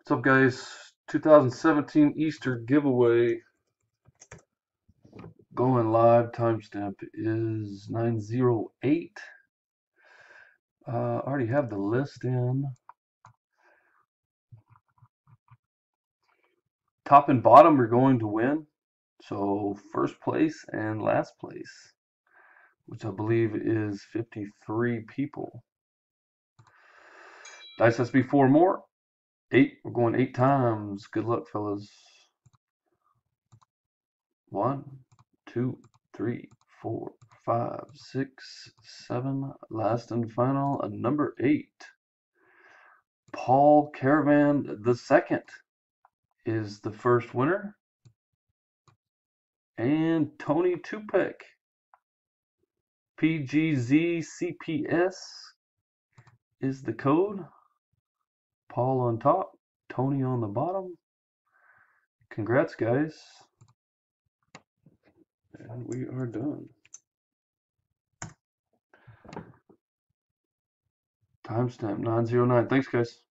What's up, guys? 2017 Easter giveaway going live. Timestamp is 908. Already have the list in. Top and bottom are going to win. So first place and last place, which I believe is 53 people. Dice has to be 4 more. 8. We're going 8 times. Good luck, fellas. 1, 2, 3, 4, 5, 6, 7. Last and final, number 8. Paul Caravan II is the first winner. And Tony Tupek, PGZCPS is the code. Paul on top, Tony on the bottom. Congrats, guys. And we are done. Timestamp 909. Thanks, guys.